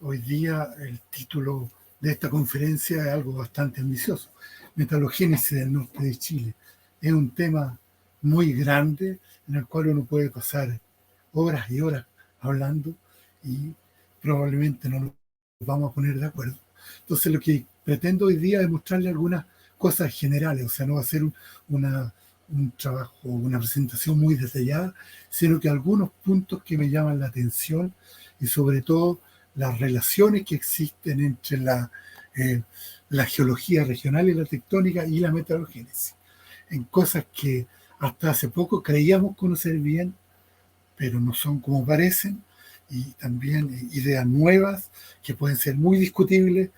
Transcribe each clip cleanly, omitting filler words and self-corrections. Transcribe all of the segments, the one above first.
hoy día el título de esta conferencia es algo bastante ambicioso: Metalogénesis del norte de Chile. Es un tema muy grande en el cual uno puede pasar horas y horas hablando y probablemente no nos vamos a poner de acuerdo. Entonces lo que pretendo hoy día es mostrarle algunas cosas generales, o sea, no va a ser un trabajo, una presentación muy detallada, sino que algunos puntos que me llaman la atención y sobre todo las relaciones que existen entre la geología regional y la tectónica y la metalogénesis, en cosas que hasta hace poco creíamos conocer bien, pero no son como parecen, y también ideas nuevas que pueden ser muy discutibles,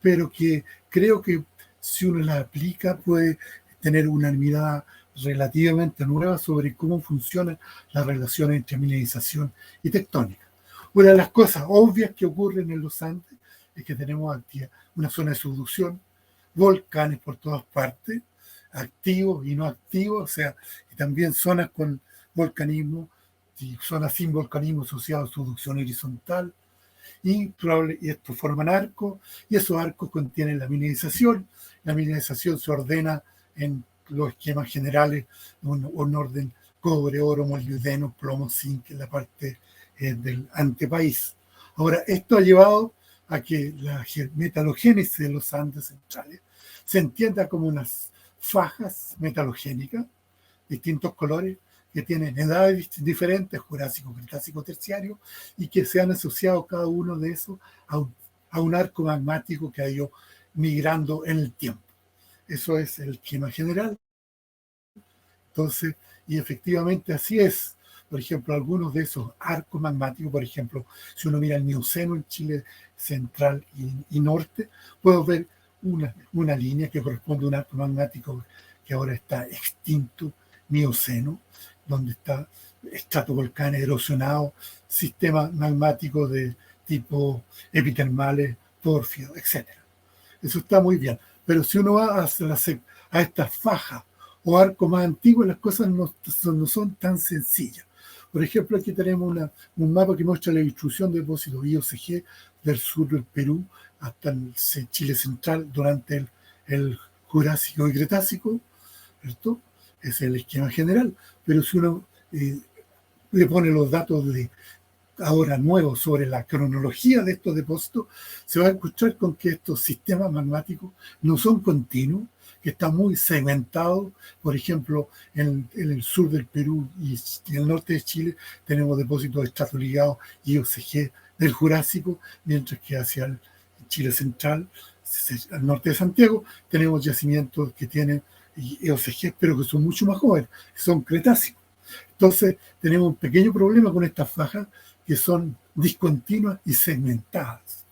pero que creo que si uno las aplica puede tener una mirada relativamente nueva sobre cómo funciona la relación entre mineralización y tectónica. Una de las cosas obvias que ocurren en los Andes es que tenemos una zona de subducción, volcanes por todas partes, activos y no activos, o sea, y también zonas con volcanismo y zonas sin volcanismo asociadas a subducción horizontal, y estos forman arcos, y esos arcos contienen la mineralización. La mineralización se ordena en los esquemas generales, un orden cobre, oro, molibdeno, plomo, zinc, en la parte del antepaís. Ahora, esto ha llevado a que la metalogénesis de los Andes centrales se entienda como unas fajas metalogénicas, distintos colores, que tienen edades diferentes, Jurásico, Cretácico, Terciario, y que se han asociado cada uno de esos a un arco magmático que ha ido migrando en el tiempo. Eso es el esquema general. Entonces, y efectivamente así es. Por ejemplo, algunos de esos arcos magmáticos, por ejemplo, si uno mira el Mioceno en Chile central y norte, puedo ver una línea que corresponde a un arco magmático que ahora está extinto, Mioceno, donde está estratovolcanes erosionados, sistemas magmáticos de tipo epitermales, pórfidos, etc. Eso está muy bien. Pero si uno va a estas fajas o arcos más antiguos, las cosas no son tan sencillas. Por ejemplo, aquí tenemos un mapa que muestra la distribución de depósitos IOCG del sur del Perú hasta el Chile central durante el Jurásico y Cretácico, ¿cierto? Ese es el esquema general. Pero si uno le pone los datos de ahora nuevos sobre la cronología de estos depósitos, se va a encontrar con que estos sistemas magmáticos no son continuos, que están muy segmentados. Por ejemplo, en el sur del Perú y en el norte de Chile tenemos depósitos estratoligados IOCG del Jurásico, mientras que hacia el Chile central, al norte de Santiago, tenemos yacimientos que tienen IOCG, pero que son mucho más jóvenes, que son cretácicos. Entonces, tenemos un pequeño problema con estas fajas que son discontinuas y segmentadas.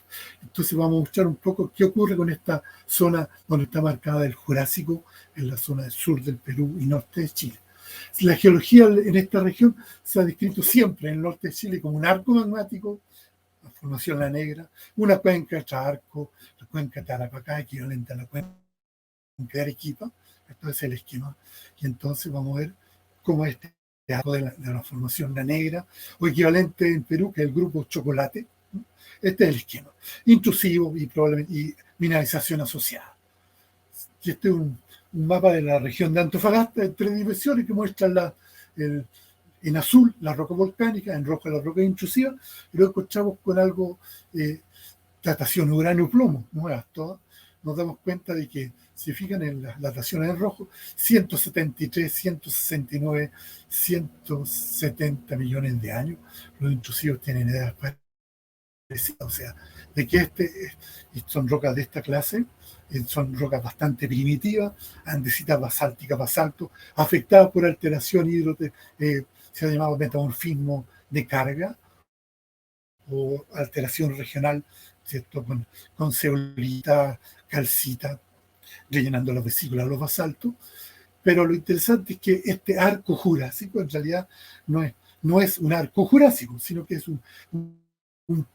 Entonces vamos a mostrar un poco qué ocurre con esta zona donde está marcada el Jurásico, en la zona del sur del Perú y norte de Chile. La geología en esta región se ha descrito siempre en el norte de Chile como un arco magmático, la formación La Negra, una cuenca de arco, la cuenca de Tarapacá, equivalente a la cuenca de Arequipa. Esto es el esquema. Y entonces vamos a ver cómo este arco de la formación La Negra, o equivalente en Perú, que es el grupo Chocolate. Este es el esquema. Intrusivo y probablemente mineralización asociada. Y este es un mapa de la región de Antofagasta en 3 dimensiones que muestra en azul la roca volcánica, en rojo la roca intrusiva, y luego encontramos con algo, datación uranio-plomo, nuevas todas. Nos damos cuenta de que, si fijan en las dataciones en rojo, 173, 169, 170 millones de años. Los intrusivos tienen edades parecidas, o sea, de que son rocas de esta clase, son rocas bastante primitivas, andesitas basálticas, basalto, afectadas por alteración se ha llamado metamorfismo de carga o alteración regional, ¿cierto? Con zeolita, calcita, rellenando las vesículas, los basaltos. Pero lo interesante es que este arco jurásico en realidad no es un arco jurásico, sino que es un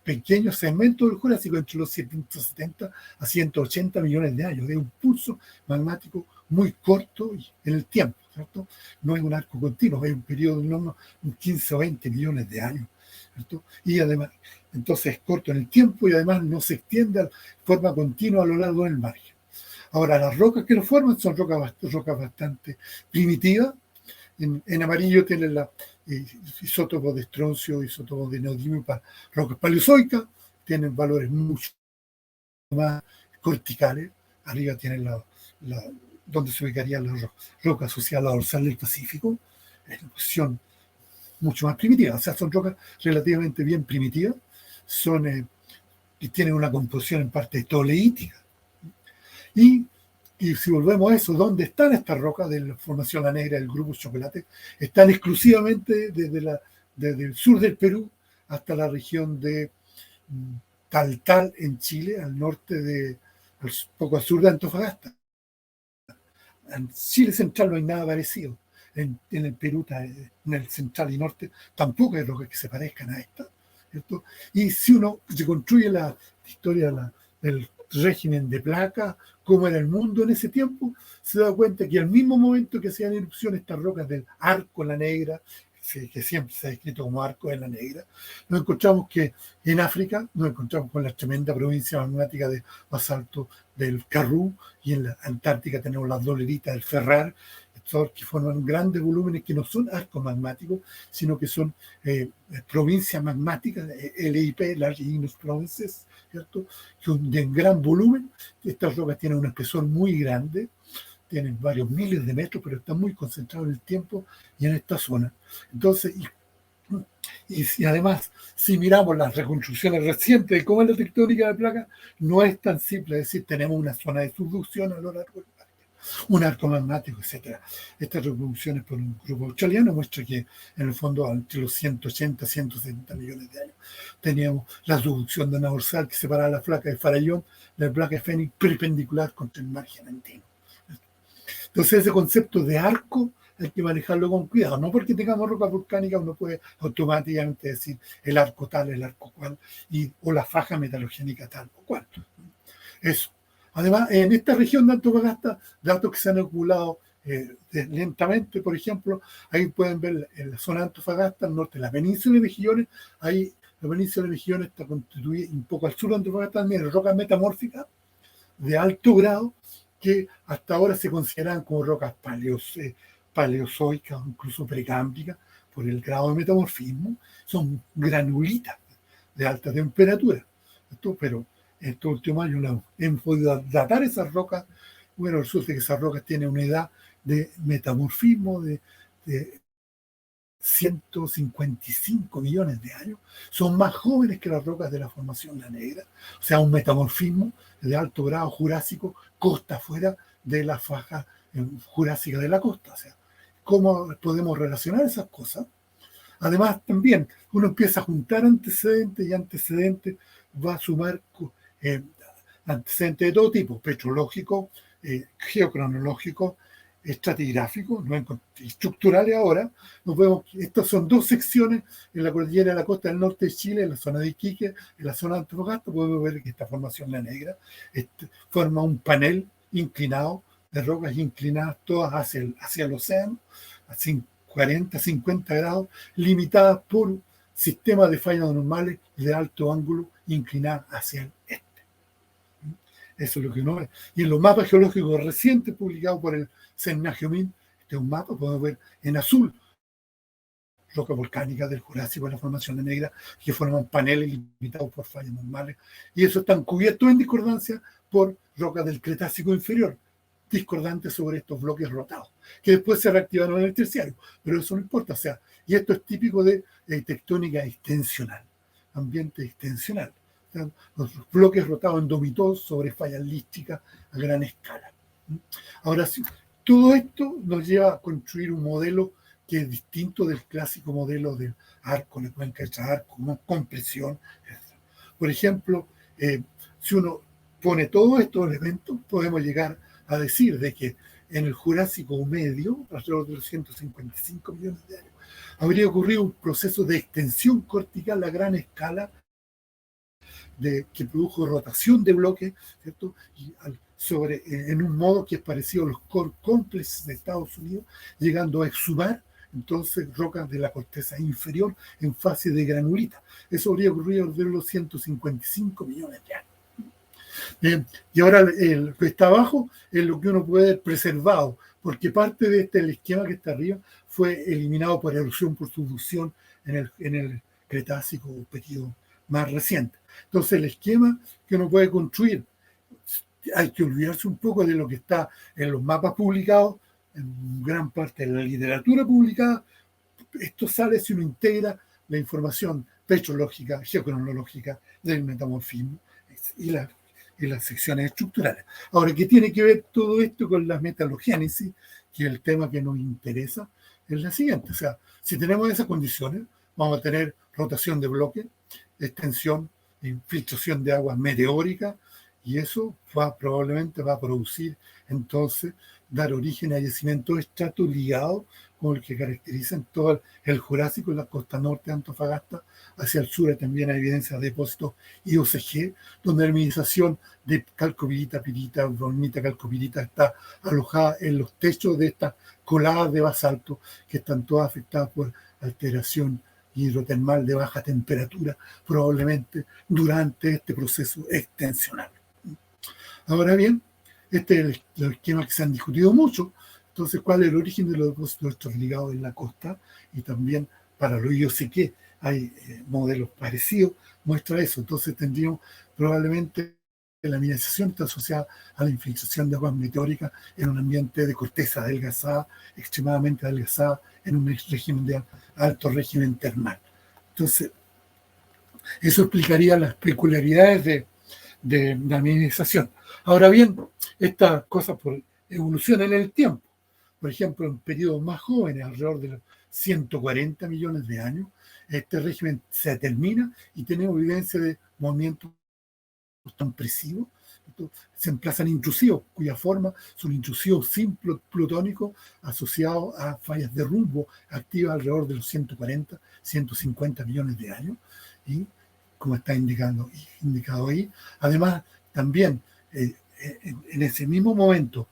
pequeño segmento del Jurásico entre los 170 a 180 millones de años. Es un pulso magmático muy corto en el tiempo, ¿cierto? No es un arco continuo, es un periodo de unos 15 o 20 millones de años, ¿cierto? Y además, entonces es corto en el tiempo y además no se extiende de forma continua a lo largo del margen. Ahora, las rocas que lo forman son rocas bastante primitivas. En amarillo tienen la isótopos de estroncio, isótopos de neodimio para rocas paleozoicas, tienen valores mucho más corticales. Arriba tienen donde se ubicarían las rocas asociadas a la dorsal del Pacífico, en una posición mucho más primitiva. O sea, son rocas relativamente bien primitivas, y tienen una composición en parte toleítica. Y si volvemos a eso, ¿dónde están estas rocas de la formación La Negra del grupo Chocolate? Están exclusivamente desde el sur del Perú hasta la región de Taltal en Chile, al norte poco al sur de Antofagasta. En Chile central no hay nada parecido. En el Perú, en el central y norte, tampoco hay rocas que se parezcan a esta, ¿cierto? Y si uno reconstruye la historia del régimen de placas, cómo era el mundo en ese tiempo, se da cuenta que al mismo momento que hacían erupción estas rocas del Arco La Negra, que siempre se ha descrito como Arco de la Negra, nos encontramos que en África nos encontramos con la tremenda provincia magmática de basalto del Karoo, y en la Antártica tenemos las doleritas del Ferrar, que forman grandes volúmenes que no son arcos magmáticos, sino que son provincias magmáticas, LIP, Large Igneous Provinces, ¿cierto? De gran volumen. Estas rocas tienen un espesor muy grande, tienen varios miles de metros, pero están muy concentrados en el tiempo y en esta zona. Entonces, y además, si miramos las reconstrucciones recientes de cómo es la tectónica de placas, no es tan simple decir tenemos una zona de subducción a lo largo del parque, un arco magmático, etc. Estas reproducciones por un grupo australiano muestra que en el fondo entre los 180 y 170 millones de años teníamos la subducción de una dorsal que separaba la placa de Farallón de la placa de Fénix perpendicular contra el margen andino. Entonces ese concepto de arco hay que manejarlo con cuidado. No porque tengamos roca volcánica uno puede automáticamente decir el arco tal, el arco cual, o la faja metalogénica tal o cual. Eso. Además, en esta región de Antofagasta, datos que se han acumulado lentamente, por ejemplo, ahí pueden ver en la zona de Antofagasta, al norte, la península de Mejillones. Ahí la península de Mejillones está constituida un poco al sur de Antofagasta, también rocas metamórficas de alto grado, que hasta ahora se consideran como rocas paleozoicas o incluso precámbricas por el grado de metamorfismo. Son granulitas de alta temperatura. Pero en estos últimos años hemos podido datar esas rocas. Bueno, resulta que esas rocas tienen una edad de metamorfismo de 155 millones de años. Son más jóvenes que las rocas de la formación La Negra. O sea, un metamorfismo de alto grado jurásico, costa afuera de la faja jurásica de la costa. O sea, ¿cómo podemos relacionar esas cosas? Además, también uno empieza a juntar antecedentes y antecedentes, va a sumar antecedentes de todo tipo, petrológicos, geocronológicos, estratigráficos, estructurales. Ahora nos vemos que estas son dos secciones en la cordillera de la costa del norte de Chile, en la zona de Iquique, en la zona de Antofagasta. Podemos ver que esta formación La Negra forma un panel inclinado de rocas inclinadas todas hacia el océano, a 40, 50 grados, limitadas por sistemas de fallas normales de alto ángulo inclinadas hacia el este. Eso es lo que uno ve. Y en los mapas geológicos recientes publicados por el CERNAGEOMIN, este es un mapa, podemos ver en azul roca volcánica del Jurásico de la formación La Negra, que forman paneles limitados por fallas normales, y eso están cubiertos en discordancia por rocas del Cretácico inferior, discordantes sobre estos bloques rotados, que después se reactivaron en el terciario, pero eso no importa. O sea, y esto es típico de tectónica extensional, ambiente extensional. Los bloques rotados en domitos sobre fallas lísticas a gran escala. Ahora sí, todo esto nos lleva a construir un modelo que es distinto del clásico modelo del arco, la cuenca de arco, con presión. Por ejemplo, si uno pone todos estos elementos, podemos llegar a decir de que en el Jurásico medio, alrededor de los 155 millones de años, habría ocurrido un proceso de extensión cortical a gran escala que produjo rotación de bloques, ¿cierto? Y en un modo que es parecido a los core complexes de Estados Unidos, llegando a exhumar entonces rocas de la corteza inferior en fase de granulita. Eso habría ocurrido desde los 155 millones de años. Y ahora lo que está abajo es lo que uno puede ver preservado, porque parte de el esquema que está arriba fue eliminado por erosión, por subducción en el Cretácico, periodo más reciente. Entonces el esquema que uno puede construir, hay que olvidarse un poco de lo que está en los mapas publicados, en gran parte de la literatura publicada. Esto sale si uno integra la información petrológica, geocronológica del metamorfismo y las secciones estructurales. Ahora, ¿qué tiene que ver todo esto con la metalogénesis? Que es el tema que nos interesa, es la siguiente. O sea, si tenemos esas condiciones, vamos a tener rotación de bloques, extensión, infiltración de aguas meteóricas, y eso probablemente va a producir, entonces, dar origen a yacimientos estratoligados, como el que caracterizan todo el Jurásico en la costa norte de Antofagasta. Hacia el sur también hay evidencia de depósitos IOCG, donde la mineralización de calcopirita, pirita, dolomita, calcopirita está alojada en los techos de estas coladas de basalto, que están todas afectadas por alteración hidrotermal de baja temperatura, probablemente durante este proceso extensional. Ahora bien, este es el esquema que se han discutido mucho. Entonces, ¿cuál es el origen de los depósitos estratificados en la costa? Y también para lo IOCG hay modelos parecidos, muestra eso. Entonces tendríamos probablemente la mineralización está asociada a la infiltración de aguas meteóricas en un ambiente de corteza adelgazada, extremadamente adelgazada, en un régimen de alto régimen termal. Entonces, eso explicaría las peculiaridades de la mineralización. Ahora bien, estas cosas evolucionan en el tiempo. Por ejemplo, en periodos más jóvenes, alrededor de los 140 millones de años, este régimen se termina y tenemos evidencia de movimientos compresivos, se emplazan intrusivos, cuya forma son intrusivos sin plutónicos asociados a fallas de rumbo activas alrededor de los 140, 150 millones de años, y como está indicado ahí. Además, también en ese mismo momento,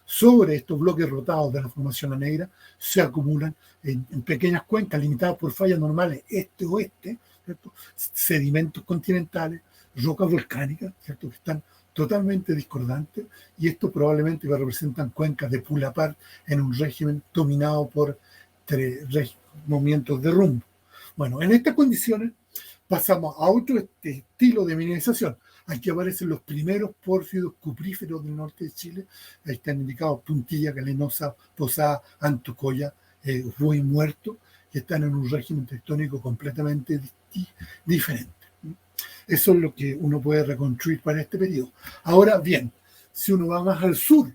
sobre estos bloques rotados de la formación La Negra, se acumulan en pequeñas cuencas limitadas por fallas normales este-oeste, ¿cierto? Sedimentos continentales, rocas volcánicas, ¿cierto? Que están totalmente discordantes, y esto probablemente representan cuencas de pull apart en un régimen dominado por movimientos de rumbo. Bueno, en estas condiciones pasamos a otro estilo de mineralización. Aquí aparecen los primeros pórfidos cupríferos del norte de Chile. Ahí están indicados Puntilla, Calenosa, Posada, Antucoya, Ruy Muerto, que están en un régimen tectónico completamente diferente. Eso es lo que uno puede reconstruir para este periodo. Ahora bien, si uno va más al sur,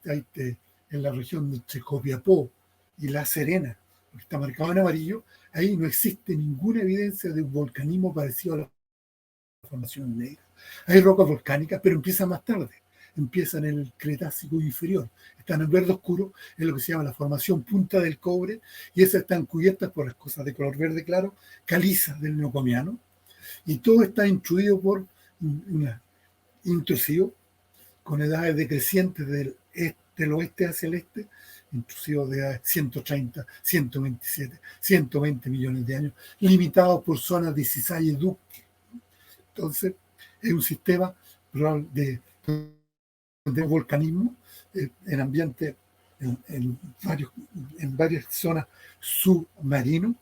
en la región de Copiapó y La Serena, que está marcado en amarillo, ahí no existe ninguna evidencia de un volcanismo parecido a la formación negra. Hay rocas volcánicas, pero empiezan más tarde. Empiezan en el Cretácico inferior. Están en verde oscuro, en lo que se llama la formación Punta del Cobre, y esas están cubiertas por las cosas de color verde claro, caliza del Neocomiano, y todo está intruido por intrusivo, con edades decrecientes del oeste hacia el este, intrusivos de edades 130, 127, 120 millones de años, limitados por zonas de cizaña y ductil. Entonces, es un sistema de volcanismo en ambiente, en varias zonas submarinos,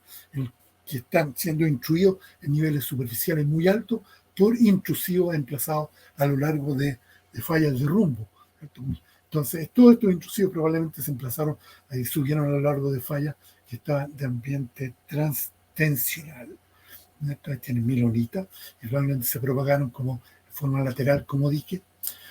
que están siendo intruidos en niveles superficiales muy altos por intrusivos emplazados a lo largo de fallas de rumbo. Entonces, todos estos intrusivos probablemente se emplazaron y subieron a lo largo de fallas que estaban de ambiente transtensional. Estas tienen milonita y realmente se propagaron como de forma lateral, como dique.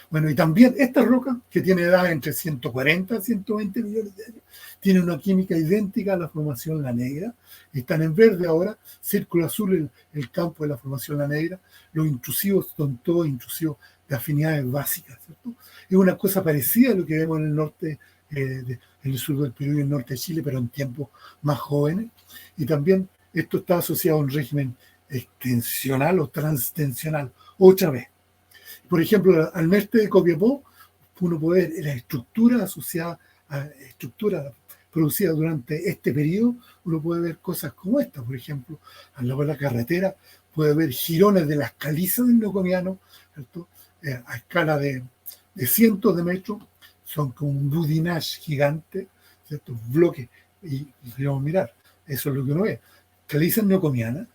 Bueno, y también esta roca, que tiene edad entre 140 y 120 millones de años, tiene una química idéntica a la formación La Negra. Están en verde ahora, círculo azul el campo de la formación La Negra. Los intrusivos son todos intrusivos de afinidades básicas, ¿cierto? Es una cosa parecida a lo que vemos en el norte, en el sur del Perú y el norte de Chile, pero en tiempos más jóvenes. Y también esto está asociado a un régimen extensional o transtensional, otra vez. Por ejemplo, al norte de Copiapó, uno puede ver la estructura asociada a estructura producida durante este periodo, uno puede ver cosas como esta. Por ejemplo, al lado de la carretera puede ver jirones de las calizas del Neocomiano, ¿cierto? A escala de cientos de metros, son como un budinage gigante, ¿cierto? Bloques, y podríamos mirar, eso es lo que uno ve. Calizas neocomianas,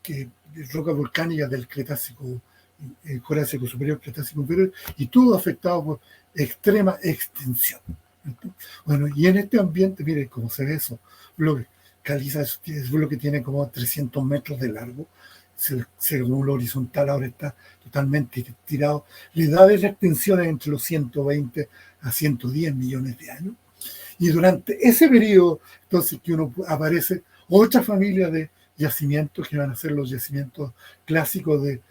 que rocas volcánicas del Cretácico, Jurásico superior, Cretácico inferior, y todo afectado por extrema extinción, ¿cierto? Bueno, y en este ambiente, miren cómo se ve eso, bloques. Caliza es lo que tiene como 300 metros de largo, se acumula horizontal, ahora está totalmente tirado. La edad de la extinción es entre los 120 a 110 millones de años. Y durante ese periodo, entonces, que uno aparece otra familia de yacimientos que van a ser los yacimientos clásicos de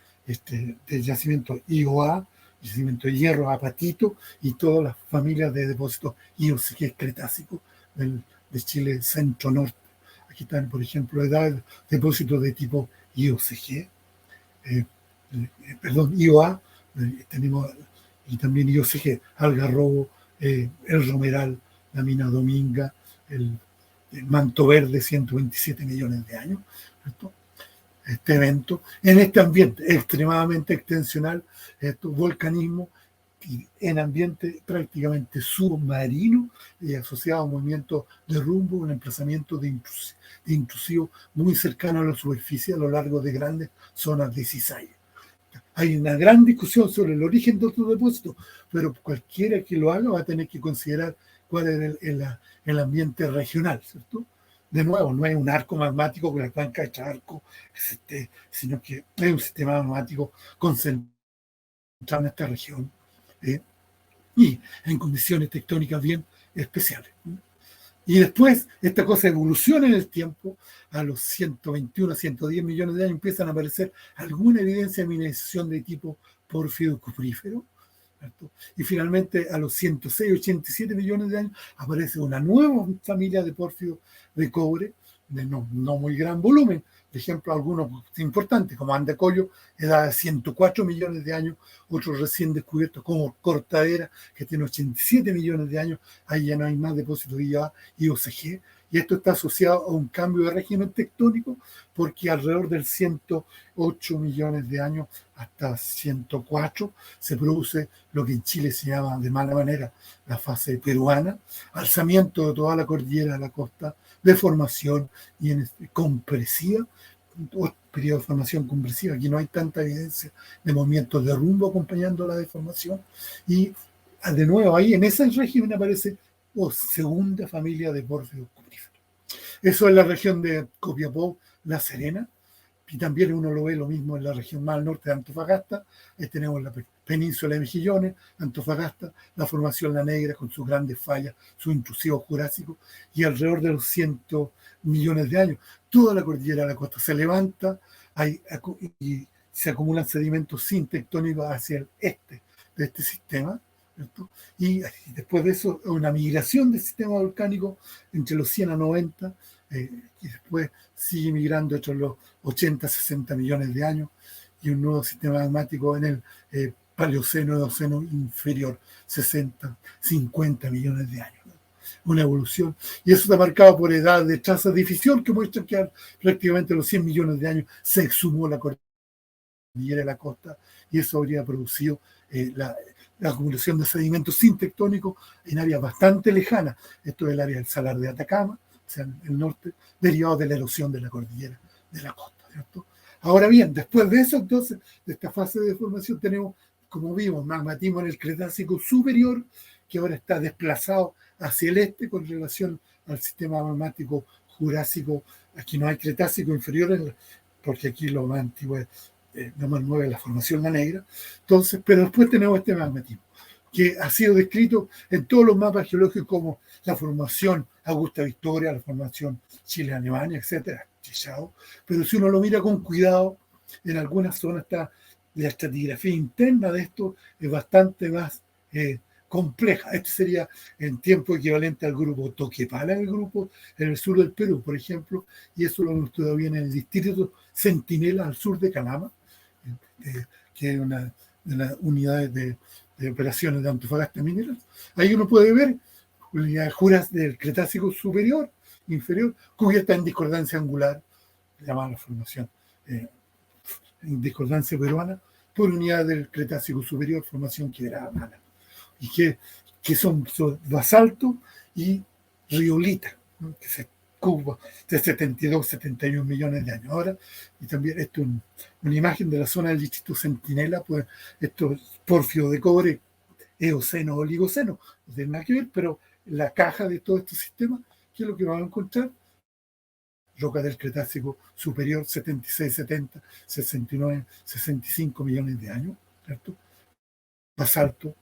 yacimiento IOA, yacimiento de hierro, apatito, y todas las familias de depósitos IOCG cretácicos de Chile centro-norte. Aquí están, por ejemplo, depósitos de tipo IOCG, IOA, tenemos, y también IOCG, Algarrobo, el Romeral, la mina Dominga, el Manto Verde, 127 millones de años, ¿cierto? Este evento, en este ambiente extremadamente extensional, volcanismo, en ambiente prácticamente submarino y asociado a movimientos de rumbo, un emplazamiento de intrusivo muy cercano a la superficie a lo largo de grandes zonas de cizalla. Hay una gran discusión sobre el origen de otros depósitos, pero cualquiera que lo haga va a tener que considerar cuál es el ambiente regional, ¿cierto? De nuevo, no es un arco magmático con la cuenca de charco, sino que es un sistema magmático concentrado en esta región, ¿eh? Y en condiciones tectónicas bien especiales. Y después esta cosa evoluciona en el tiempo, a los 121 a 110 millones de años empiezan a aparecer alguna evidencia de mineralización de tipo pórfido cuprífero, ¿cierto? Y finalmente a los 106, 87 millones de años aparece una nueva familia de pórfido de cobre, de no muy gran volumen. Por ejemplo, algunos importantes, como Andacollo, edad de 104 millones de años, otros recién descubiertos como Cortadera, que tiene 87 millones de años, ahí ya no hay más depósitos de IOA y OCG, y esto está asociado a un cambio de régimen tectónico, porque alrededor del 108 millones de años hasta 104 se produce lo que en Chile se llama de mala manera la fase peruana, alzamiento de toda la cordillera de la costa, deformación y compresiva, periodo de formación compresiva. Aquí no hay tanta evidencia de movimientos de rumbo acompañando la deformación. Y de nuevo, ahí en ese régimen aparece segunda familia de pórfidos cupríferos. Eso es la región de Copiapó, La Serena. Y también uno lo ve lo mismo en la región más al norte de Antofagasta. Ahí tenemos la península de Mejillones, Antofagasta, la formación La Negra con sus grandes fallas, su intrusivo jurásico, y alrededor de los 100 millones de años, toda la cordillera de la costa se levanta y se acumulan sedimentos sintectónicos hacia el este de este sistema, ¿cierto? Y después de eso, una migración del sistema volcánico entre los 100 a 90, y después sigue migrando entre los 80 a 60 millones de años, y un nuevo sistema magmático en el Paleoceno, Eoceno inferior, 60, 50 millones de años. Una evolución, y eso está marcado por edad de trazas de fisión que muestran que prácticamente a los 100 millones de años se exhumó la cordillera de la costa, y eso habría producido la acumulación de sedimentos sintectónicos en áreas bastante lejanas. Esto es el área del Salar de Atacama, o sea, el norte, derivado de la erosión de la cordillera de la costa, ¿cierto? Ahora bien, después de eso, entonces, de esta fase de formación, tenemos, como vimos, magmatismo en el Cretácico superior, que ahora está desplazado hacia el este con relación al sistema magmático Jurásico. Aquí no hay Cretácico inferior, porque aquí lo más antiguo es, lo más nuevo es la formación La Negra. Entonces, pero después tenemos este magmatismo, que ha sido descrito en todos los mapas geológicos como la formación Augusta Victoria, la formación Chile-Alemania, etcétera, pero si uno lo mira con cuidado, en algunas zonas está la estratigrafía interna de esto es bastante más compleja. Este sería en tiempo equivalente al grupo Toquepala, el grupo en el sur del Perú, por ejemplo, y eso lo hemos estudiado bien en el distrito Centinela, al sur de Calama, que es una unidad de operaciones de Antofagasta Mineral. Ahí uno puede ver unidades juras del Cretácico superior, inferior, cubierta en discordancia angular, llamada la formación en discordancia peruana, por unidad del Cretácico superior, formación quebrada mala, y que son basalto y riolita, ¿no? Que se cuba de 72, 71 millones de años. Ahora, y también esto es una imagen de la zona del distrito Centinela, pues esto es porfio de cobre, eoceno, oligoceno, no tiene nada que ver, pero la caja de todos estos sistemas, ¿qué es lo que vamos a encontrar? Roca del Cretácico superior, 76, 70, 69, 65 millones de años, ¿cierto? Basalto,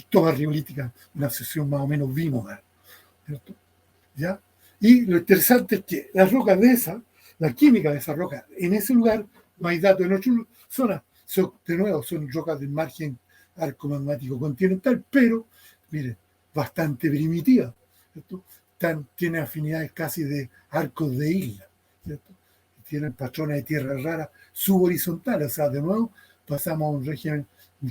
toda riolítica, una sesión más o menos bimodal, ¿cierto? ¿Ya? Y lo interesante es que las rocas de esa, la química de esa roca, en ese lugar no hay datos, en otras zonas, de nuevo, son rocas del margen arco magmático continental, pero, miren, bastante primitiva, ¿cierto? Tiene afinidades casi de arcos de isla, ¿cierto? Tienen patrones de tierra rara subhorizontales, o sea, de nuevo pasamos a un régimen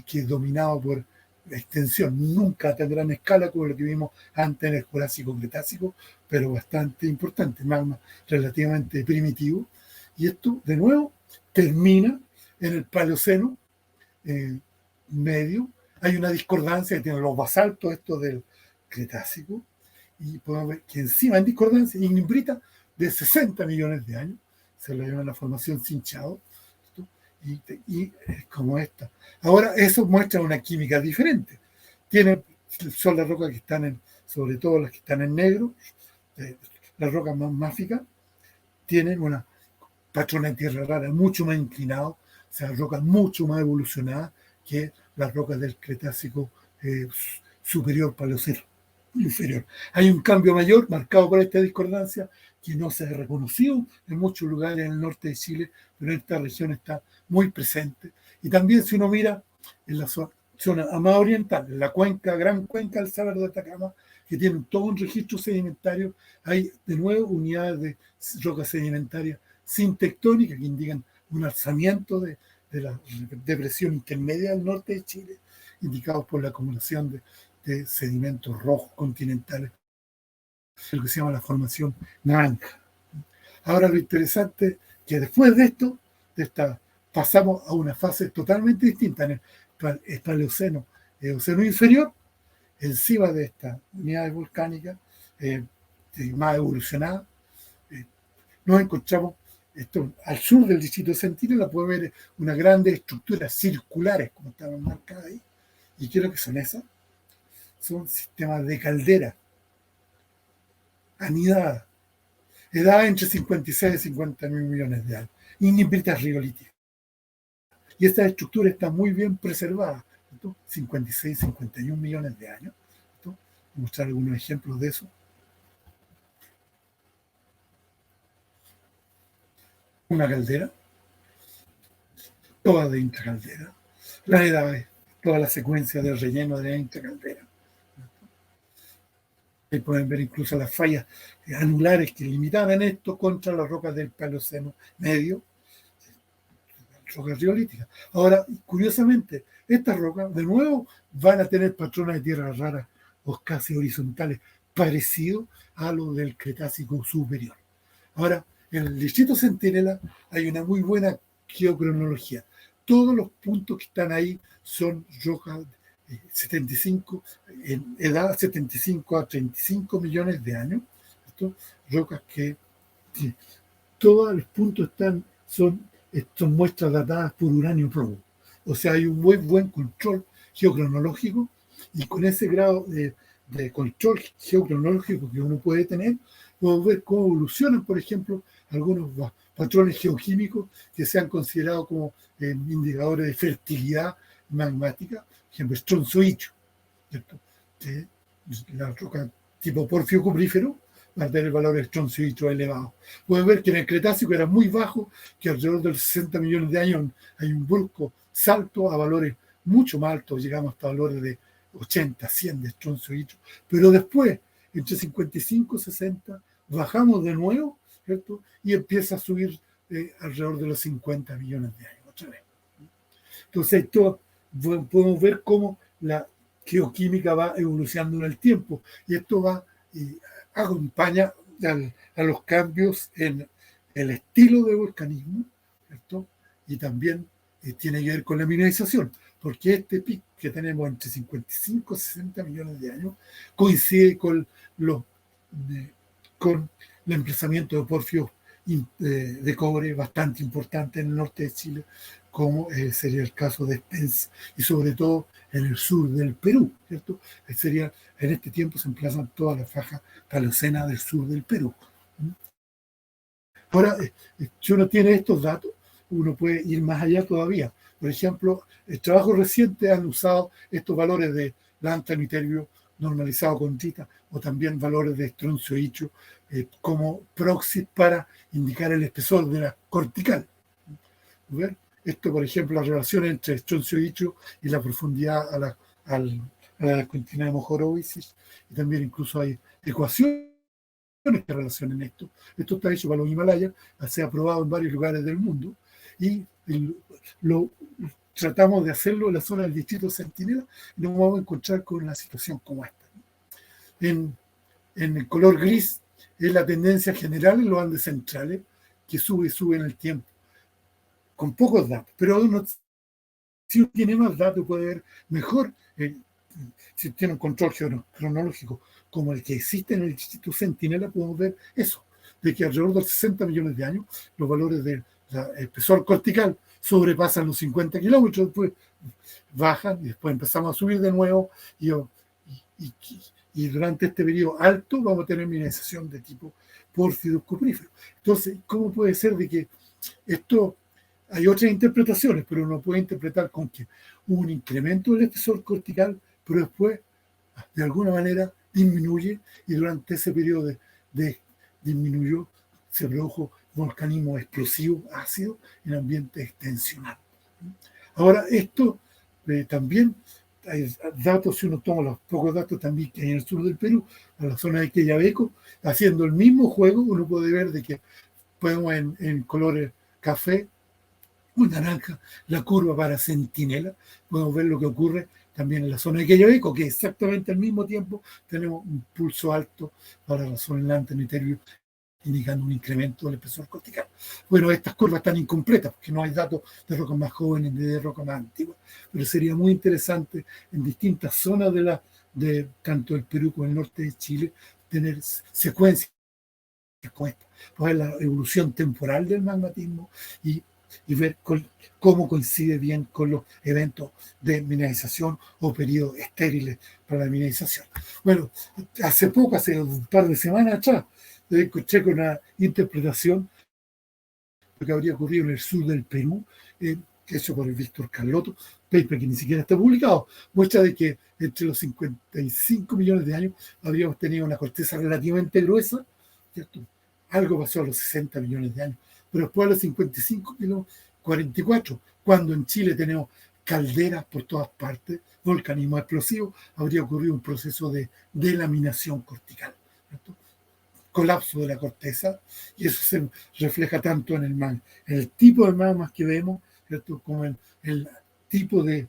que es dominado por extensión, nunca a tan gran escala como lo que vimos antes en el Jurásico Cretácico, pero bastante importante, magma relativamente primitivo. Y esto, de nuevo, termina en el Paleoceno medio. Hay una discordancia que tienen los basaltos estos del Cretácico, y podemos ver que encima en discordancia hay una imbrita de 60 millones de años, se la llama la formación Cinchado, y como esta. Ahora, eso muestra una química diferente. Son las rocas que están sobre todo las que están en negro, las rocas más máficas, tienen una patrona de tierra rara mucho más inclinado, o sea, rocas mucho más evolucionadas que las rocas del Cretácico superior Paleoceno inferior. Hay un cambio mayor marcado por esta discordancia que no se ha reconocido en muchos lugares en el norte de Chile, pero en esta región está muy presente. Y también si uno mira en la zona más oriental, en la gran cuenca del Salar de Atacama, que tienen todo un registro sedimentario, hay de nuevo unidades de rocas sedimentarias sintectónicas que indican un alzamiento de la depresión intermedia del norte de Chile, indicados por la acumulación de sedimentos rojos continentales, lo que se llama la formación naranja. Ahora lo interesante es que después de esto, pasamos a una fase totalmente distinta en el Paleoceno, Eoceno inferior, encima de estas unidades volcánicas más evolucionadas. Nos encontramos esto, al sur del distrito Centinela, puede ver unas grandes estructuras circulares, como estaban marcadas ahí. ¿Y qué es lo que son esas? Son sistemas de caldera anidada, edad entre 56 y 50 mil millones de años, inhíbritas rigolíticas. Y esta estructura está muy bien preservada, 56, 51 millones de años. Voy a mostrar algunos ejemplos de eso. Una caldera, toda de intracaldera, las edades, toda la secuencia del relleno de la intracaldera. Ahí pueden ver incluso las fallas anulares que limitaban esto contra las rocas del Paleoceno medio, rocas riolíticas. Ahora, curiosamente, estas rocas de nuevo van a tener patrones de tierra raras o casi horizontales, parecidos a los del Cretácico superior. Ahora, en el distrito Centinela hay una muy buena geocronología. Todos los puntos que están ahí son rocas 75, en edad 75 a 35 millones de años. Rocas que todos los puntos son muestras datadas por uranio probo. O sea, hay un muy buen control geocronológico, y con ese grado de control geocronológico que uno puede tener, podemos ver cómo evolucionan, por ejemplo, algunos patrones geoquímicos que se han considerado como indicadores de fertilidad magmática, por ejemplo, estronzoicho, ¿cierto? La roca tipo porfio cuprífero va a tener valores estronzoicho elevados. Pueden ver que en el Cretácico era muy bajo, que alrededor de los 60 millones de años hay un brusco salto a valores mucho más altos, llegamos hasta valores de 80, 100 de estronzoicho, pero después, entre 55 y 60, bajamos de nuevo, ¿cierto? Y empieza a subir alrededor de los 50 millones de años otra vez. Entonces, podemos ver cómo geoquímica va evolucionando en el tiempo y esto va y acompaña a los cambios en el estilo de volcanismo, ¿cierto? Y también tiene que ver con la mineralización, porque este pic que tenemos entre 55 y 60 millones de años coincide los, eh, con el emplazamiento de porfios de cobre bastante importante en el norte de Chile, como sería el caso de Spence y sobre todo en el sur del Perú, ¿cierto? Sería, en este tiempo se emplazan toda la faja paleocena del sur del Perú. Ahora, si uno tiene estos datos, uno puede ir más allá todavía. Por ejemplo, el trabajo reciente han usado estos valores de lantano y terbio normalizado con tita o también valores de estroncio icho como proxies para indicar el espesor de la cortical. ¿Ver? Esto, por ejemplo, la relación entre estroncio icho y la profundidad a la cortina de Mohorovic, y también incluso hay ecuaciones que relacionan esto. Esto está hecho para los Himalayas, se ha probado en varios lugares del mundo y lo tratamos de hacerlo en la zona del distrito Centinela y nos vamos a encontrar con una situación como esta. En el color gris es la tendencia general en los Andes centrales, que sube y sube en el tiempo, con pocos datos, pero si uno tiene más datos puede ver mejor, si tiene un control cronológico como el que existe en el Instituto Centinela, podemos ver eso, de que alrededor de 60 millones de años los valores del espesor cortical sobrepasan los 50 kilómetros, después bajan y después empezamos a subir de nuevo y, y durante este periodo alto vamos a tener mineralización de tipo pórfido cuprífero. Entonces, ¿cómo puede ser de que esto... Hay otras interpretaciones, pero uno puede interpretar con que hubo un incremento del espesor cortical, pero después, de alguna manera, disminuye y durante ese periodo de disminuyó, se produjo volcanismo explosivo, ácido, en ambiente extensional. Ahora, esto también, hay datos, si uno toma los pocos datos también que hay en el sur del Perú, a la zona de Quellaveco, haciendo el mismo juego, uno puede ver de que podemos en colores café, o naranja, la curva para Centinela. Podemos ver lo que ocurre también en la zona de Quellaveco, que exactamente al mismo tiempo tenemos un pulso alto para la zona del lantano y terbio, indicando un incremento del espesor cortical. Bueno, estas curvas están incompletas porque no hay datos de rocas más jóvenes ni de rocas más antiguas, pero sería muy interesante en distintas zonas de tanto el Perú como el norte de Chile tener secuencias como esta, ver la evolución temporal del magmatismo y ver cómo coincide bien con los eventos de mineralización o periodos estériles para la mineralización. Bueno, hace poco, hace un par de semanas atrás, escuché con una interpretación de lo que habría ocurrido en el sur del Perú, hecho por el Víctor Carlotto, paper que ni siquiera está publicado, muestra de que entre los 55 millones de años habríamos tenido una corteza relativamente gruesa, ¿cierto? Algo pasó a los 60 millones de años, pero después a los 55 quedó 44, cuando en Chile tenemos calderas por todas partes, volcanismo explosivo, habría ocurrido un proceso de delaminación cortical, ¿cierto? Colapso de la corteza, y eso se refleja tanto en el tipo de magmas que vemos, ¿cierto? Como en el tipo de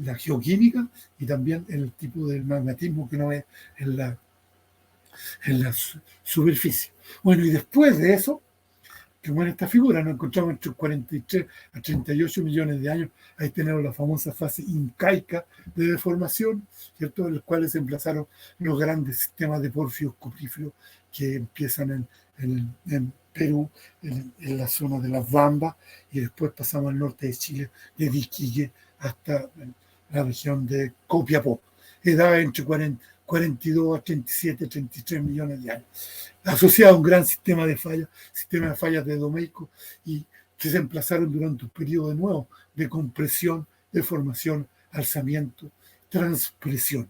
la geoquímica y también en el tipo del magmatismo que uno ve en la superficie. Bueno, y después de eso, como en esta figura, nos encontramos entre 43 a 38 millones de años. Ahí tenemos la famosa fase incaica de deformación, ¿cierto? En los cuales se emplazaron los grandes sistemas de porfios cupríferos que empiezan en Perú, en la zona de las Bambas, y después pasamos al norte de Chile, de Iquique hasta la región de Copiapó. Edad entre 42 a 37, 33 millones de años, asociado a un gran sistema de fallas de Domeyko, y que se emplazaron durante un periodo de nuevo de compresión, deformación, alzamiento, transpresión.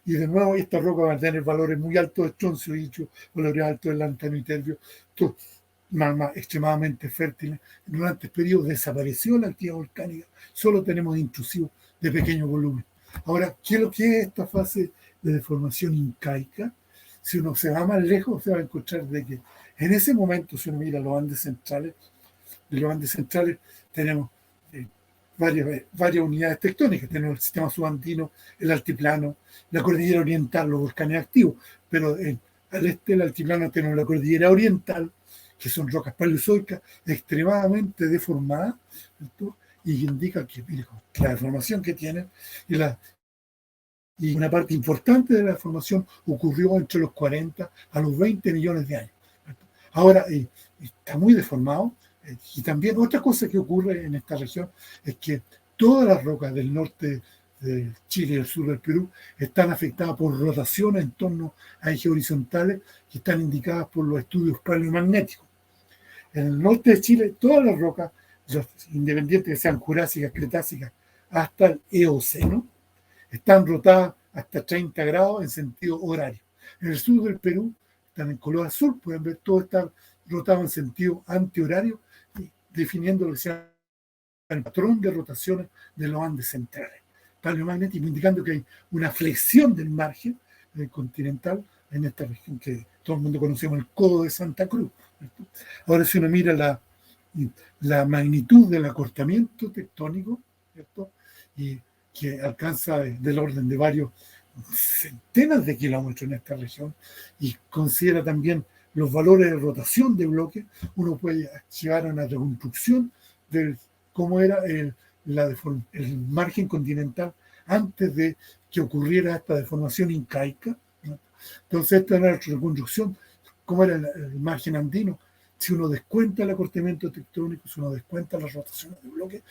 Y de nuevo esta roca va a tener valores muy altos de estroncio dicho, valores altos de lantano y terbio, magmas extremadamente fértiles. Durante el periodo desapareció la actividad volcánica, solo tenemos intrusivos de pequeño volumen. Ahora, ¿qué es lo que es esta fase de deformación incaica? Si uno se va más lejos, se va a encontrar de que en ese momento, si uno mira los Andes centrales, de los Andes centrales tenemos varias unidades tectónicas. Tenemos el sistema subandino, el altiplano, la cordillera oriental, los volcanes activos, pero al este del altiplano tenemos la cordillera oriental, que son rocas paleozoicas extremadamente deformadas, ¿cierto? Y indica que, mire, la deformación que tienen y una parte importante de la deformación ocurrió entre los 40 a los 20 millones de años. ¿Cierto? Ahora está muy deformado. Y también otra cosa que ocurre en esta región es que todas las rocas del norte de Chile y del sur del Perú están afectadas por rotaciones en torno a ejes horizontales que están indicadas por los estudios paleomagnéticos. En el norte de Chile, todas las rocas, independientes que sean jurásicas, cretácicas, hasta el Eoceno, están rotadas hasta 30 grados en sentido horario. En el sur del Perú, están en color azul, pueden ver todo está rotado en sentido antihorario, definiendo lo que se llama el patrón de rotaciones de los Andes centrales. Paleomagnético, indicando que hay una flexión del margen continental en esta región que todo el mundo conocemos, el Codo de Santa Cruz, ¿cierto? Ahora, si uno mira la magnitud del acortamiento tectónico, ¿cierto? Y que alcanza del orden de varios centenas de kilómetros en esta región, y considera también los valores de rotación de bloques, uno puede llegar a una reconstrucción de cómo era el margen continental antes de que ocurriera esta deformación incaica, ¿no? Entonces, esta era la reconstrucción, cómo era el margen andino. Si uno descuenta el acortamiento tectónico, si uno descuenta las rotaciones de bloques,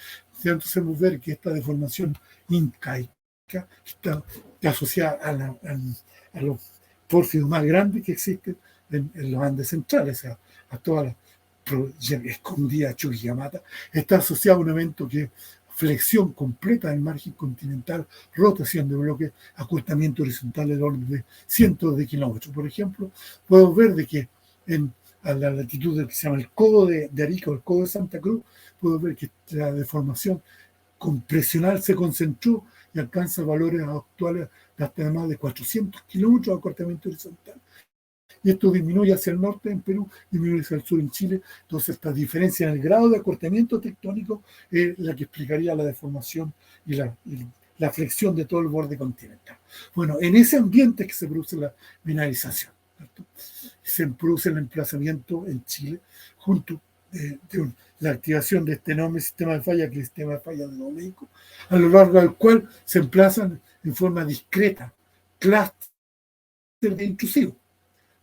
entonces podemos ver que esta deformación incaica está asociada a los pórfidos más grandes que existen en los Andes centrales, o sea, a toda la escondida Chuquicamata, está asociado a un evento que es flexión completa del margen continental, rotación de bloques, acortamiento horizontal del orden de cientos de kilómetros. Por ejemplo, podemos ver de que a la latitud del que se llama el Codo de Arica o el Codo de Santa Cruz, podemos ver que la deformación compresional se concentró y alcanza valores actuales de hasta más de 400 kilómetros de acortamiento horizontal. Y esto disminuye hacia el norte en Perú, disminuye hacia el sur en Chile. Entonces, esta diferencia en el grado de acortamiento tectónico es la que explicaría la deformación y la flexión de todo el borde continental. Bueno, en ese ambiente que se produce la mineralización, ¿cierto? Se produce el emplazamiento en Chile junto de la activación de este enorme sistema de falla, que es el sistema de falla de Nuevo México, a lo largo del cual se emplazan en forma discreta clústeres de intrusivos,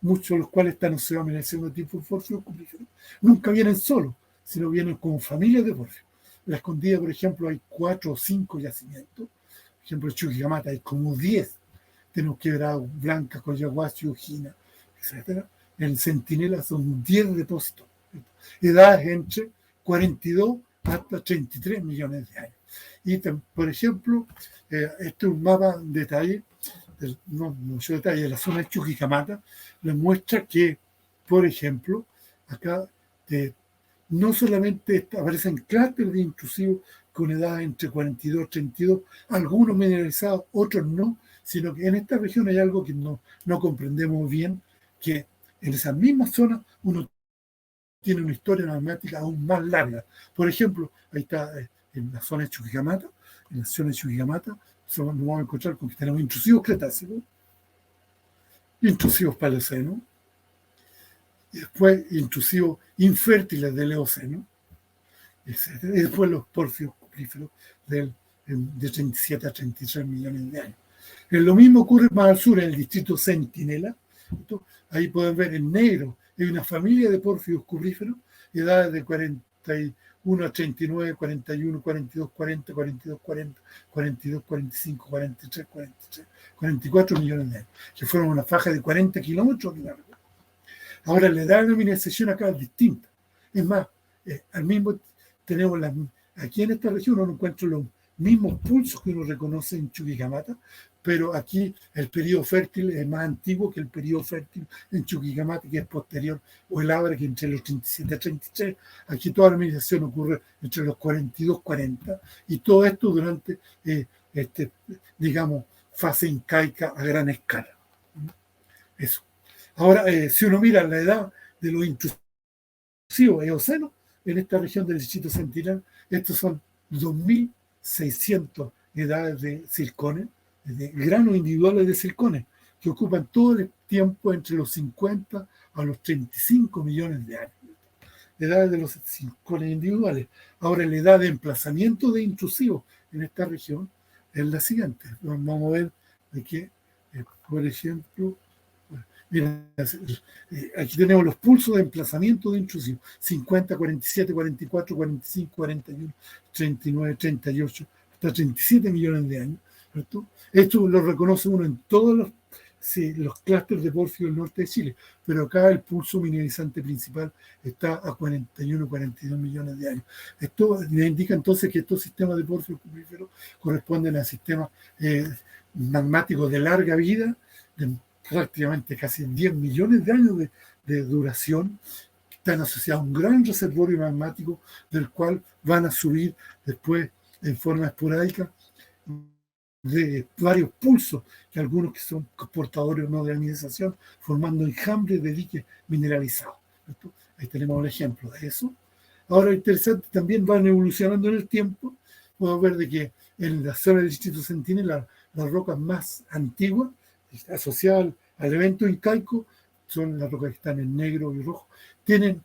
muchos de los cuales están asociados en el segundo tipo de porfios cupríferos. Nunca vienen solos, sino vienen como familias de porfios. En la Escondida, por ejemplo, hay 4 o 5 yacimientos. Por ejemplo, en Chuquicamata hay como 10. Tenemos Quebrado Blanca, Coyahuasi, Ojina, etc. En Centinela son 10 depósitos. Edades entre 42 hasta 33 millones de años. Y, por ejemplo, este es un mapa en detalle, no mucho detalle, de la zona de Chuquicamata, les muestra que, por ejemplo, acá no solamente aparecen cráteres de intrusivos con edad entre 42 y 32, algunos mineralizados, otros no, sino que en esta región hay algo que no comprendemos bien, que en esas mismas zonas uno tiene una historia magmática aún más larga. Por ejemplo, ahí está en la zona de Chuquicamata, en la zona de Chuquicamata nos vamos a encontrar con que tenemos intrusivos cretácicos, intrusivos paleocenos, y después intrusivos infértiles del Eoceno, etc. Y después los porfios cupríferos de 37 a 33 millones de años. Lo mismo ocurre más al sur, en el distrito Centinela. Ahí pueden ver en negro, hay una familia de porfios cupríferos, edades de 41 a 39, 41, 42, 40, 42, 40, 42, 45, 43, 43, 44 millones de años, que fueron una faja de 40 kilómetros de largo. Ahora, la edad de mineralización acá es distinta. Es más, al mismo tenemos aquí en esta región uno encuentra los mismos pulsos que uno reconoce en Chuquicamata, pero aquí el periodo fértil es más antiguo que el periodo fértil en Chuquicamata, que es posterior, o el Abra, que entre los 37 y 33. Aquí toda la mineralización ocurre entre los 42 y 40, y todo esto durante, digamos, fase incaica a gran escala. Eso. Ahora, si uno mira la edad de los intrusivos eocenos en esta región del distrito Centinela, estos son 2.000 600 edades de circones, de granos individuales de circones, que ocupan todo el tiempo entre los 50 a los 35 millones de años. Edades de los circones individuales. Ahora, la edad de emplazamiento de intrusivos en esta región es la siguiente. Vamos a ver de que, por ejemplo, mira, aquí tenemos los pulsos de emplazamiento de intrusivos: 50, 47, 44, 45, 41, 39, 38, hasta 37 millones de años, ¿cierto? Esto lo reconoce uno en todos los clústeres de porfio del norte de Chile, pero acá el pulso mineralizante principal está a 41, 42 millones de años. Esto le indica entonces que estos sistemas de porfio cuprífero corresponden a sistemas magmáticos de larga vida, de prácticamente casi 10 millones de años de duración, que están asociados a un gran reservorio magmático del cual van a subir después en forma esporádica de varios pulsos, que algunos que son portadores o no de mineralización, formando enjambres de diques mineralizados, ¿cierto? Ahí tenemos un ejemplo de eso. Ahora, interesante, también van evolucionando en el tiempo. Podemos ver de que en la zona del distrito Centinela, las rocas más antiguas asociadas al evento incaico son las rocas que están en negro y rojo. Tienen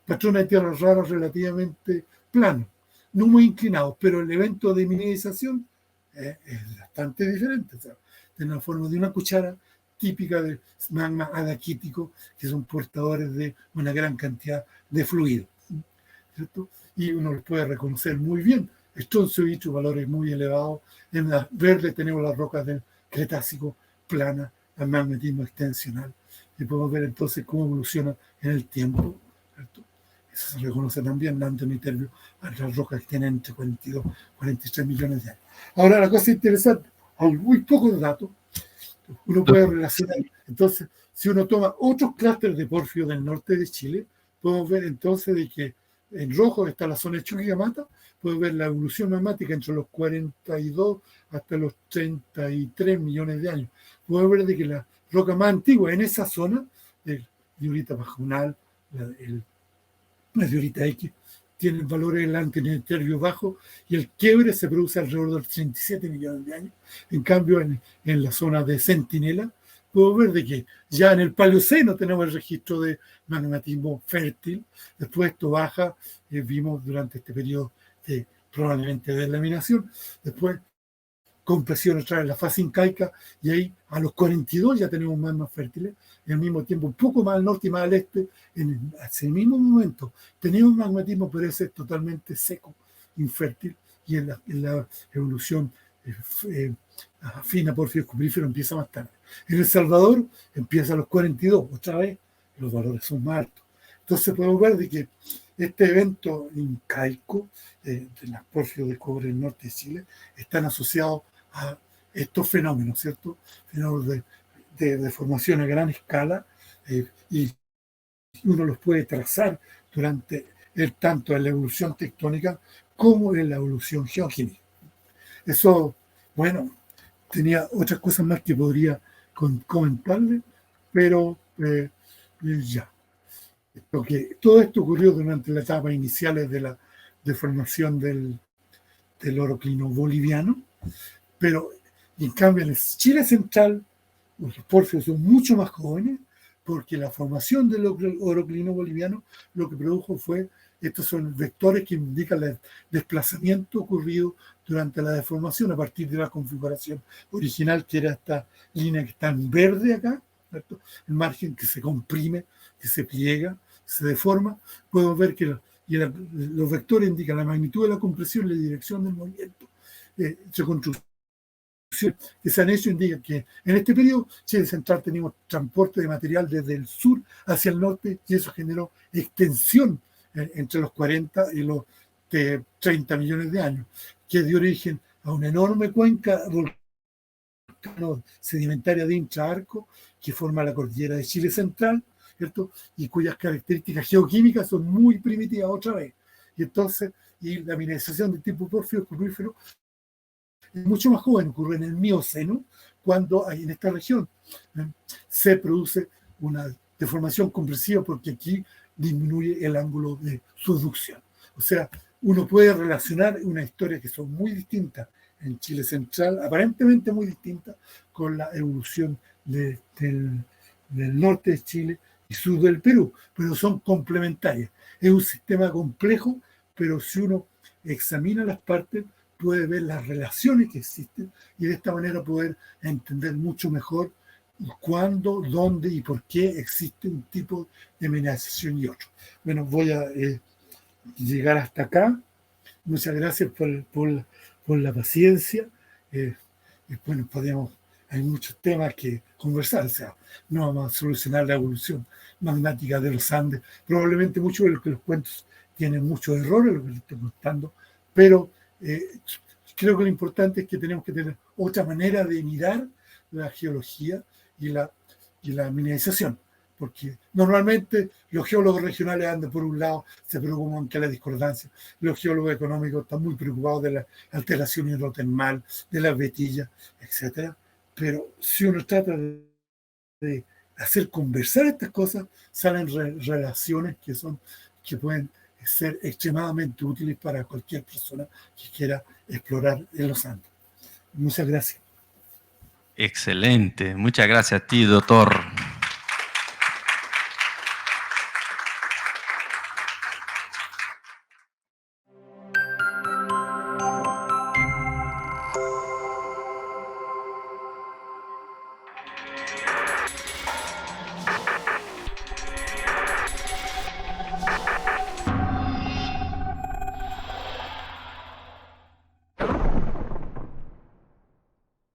patrones de tierras raras relativamente planos, no muy inclinados, pero el evento de mineralización es bastante diferente. O sea, tiene la forma de una cuchara típica de magma adaquítico, que son portadores de una gran cantidad de fluido, ¿cierto? Y uno los puede reconocer muy bien. Estroncio y valores muy elevados. En la verde tenemos las rocas del Cretácico planas, al magnetismo extensional. Y podemos ver entonces cómo evoluciona en el tiempo, ¿cierto? Eso se reconoce también en Antonitervio, a las rocas que tienen entre 42 y 43 millones de años. Ahora, la cosa interesante, hay muy pocos datos, uno puede relacionar. Entonces, si uno toma otros clústeres de porfio del norte de Chile, podemos ver entonces de que en rojo está la zona de Chuquicamata, podemos ver la evolución magmática entre los 42 hasta los 33 millones de años. Podemos ver de que la roca más antigua en esa zona, el diorita pajonal, la diorita X, tienen valores en el antinitervio bajo, y el quiebre se produce alrededor de los 37 millones de años. En cambio, en la zona de Centinela, podemos ver de que ya en el Paleoceno tenemos el registro de magmatismo fértil. Después esto baja, vimos durante este periodo probablemente de laminación. Después compresión otra vez en la fase incaica, y ahí a los 42 ya tenemos magmas fértiles. Y al mismo tiempo, un poco más al norte y más al este, hacia el mismo momento, tenemos magmatismo, pero ese es totalmente seco, infértil, y en la evolución fina porfio cuprífero empieza más tarde. En El Salvador empieza a los 42, otra vez los valores son más altos. Entonces podemos ver de que este evento incaico de las porfios de cobre del norte de Chile están asociados a estos fenómenos, ¿cierto? Fenómenos de formación a gran escala, y uno los puede trazar durante tanto en la evolución tectónica como en la evolución geoquímica. Eso, bueno, tenía otras cosas más que podría comentarle, pero ya. Todo esto ocurrió durante las etapas iniciales de la deformación del oroclino boliviano, pero en cambio en el Chile central los porfios son mucho más jóvenes, porque la formación del oroclino boliviano lo que produjo fue, estos son vectores que indican el desplazamiento ocurrido durante la deformación a partir de la configuración original, que era esta línea que está en verde acá, ¿cierto? El margen que se comprime, que se pliega, se deforma. Podemos ver que los vectores indican la magnitud de la compresión y la dirección del movimiento. Reconstrucción que se han hecho indica que en este periodo Chile central teníamos transporte de material desde el sur hacia el norte, y eso generó extensión entre los 40 y los 30 millones de años, que dio origen a una enorme cuenca sedimentaria de intraarco que forma la cordillera de Chile central, ¿cierto? Y cuyas características geoquímicas son muy primitivas otra vez. Y entonces, la mineralización de tipo porfio cuprífero es mucho más joven, ocurre en el Mioceno, cuando en esta región se produce una deformación compresiva, porque aquí disminuye el ángulo de subducción. O sea, uno puede relacionar una historia que son muy distintas en Chile central, aparentemente muy distintas, con la evolución del norte de Chile y sur del Perú, pero son complementarias. Es un sistema complejo, pero si uno examina las partes, puede ver las relaciones que existen y de esta manera poder entender mucho mejor cuándo, dónde y por qué existe un tipo de mineralización y otro. Bueno, voy a llegar hasta acá. Muchas gracias por la paciencia. Bueno, hay muchos temas que conversar, o sea, no vamos a solucionar la evolución magmática de los Andes. Probablemente muchos de los cuentos tienen muchos errores, lo que les estoy contando, pero creo que lo importante es que tenemos que tener otra manera de mirar la geología y la mineralización, porque normalmente los geólogos regionales andan por un lado, se preocupan que la discordancia, los geólogos económicos están muy preocupados de la alteración hidrotermal, de las vetillas, etcétera. Pero si uno trata de hacer conversar estas cosas, salen relaciones que pueden ser extremadamente útiles para cualquier persona que quiera explorar en los Andes. Muchas gracias. Excelente. Muchas gracias a ti, doctor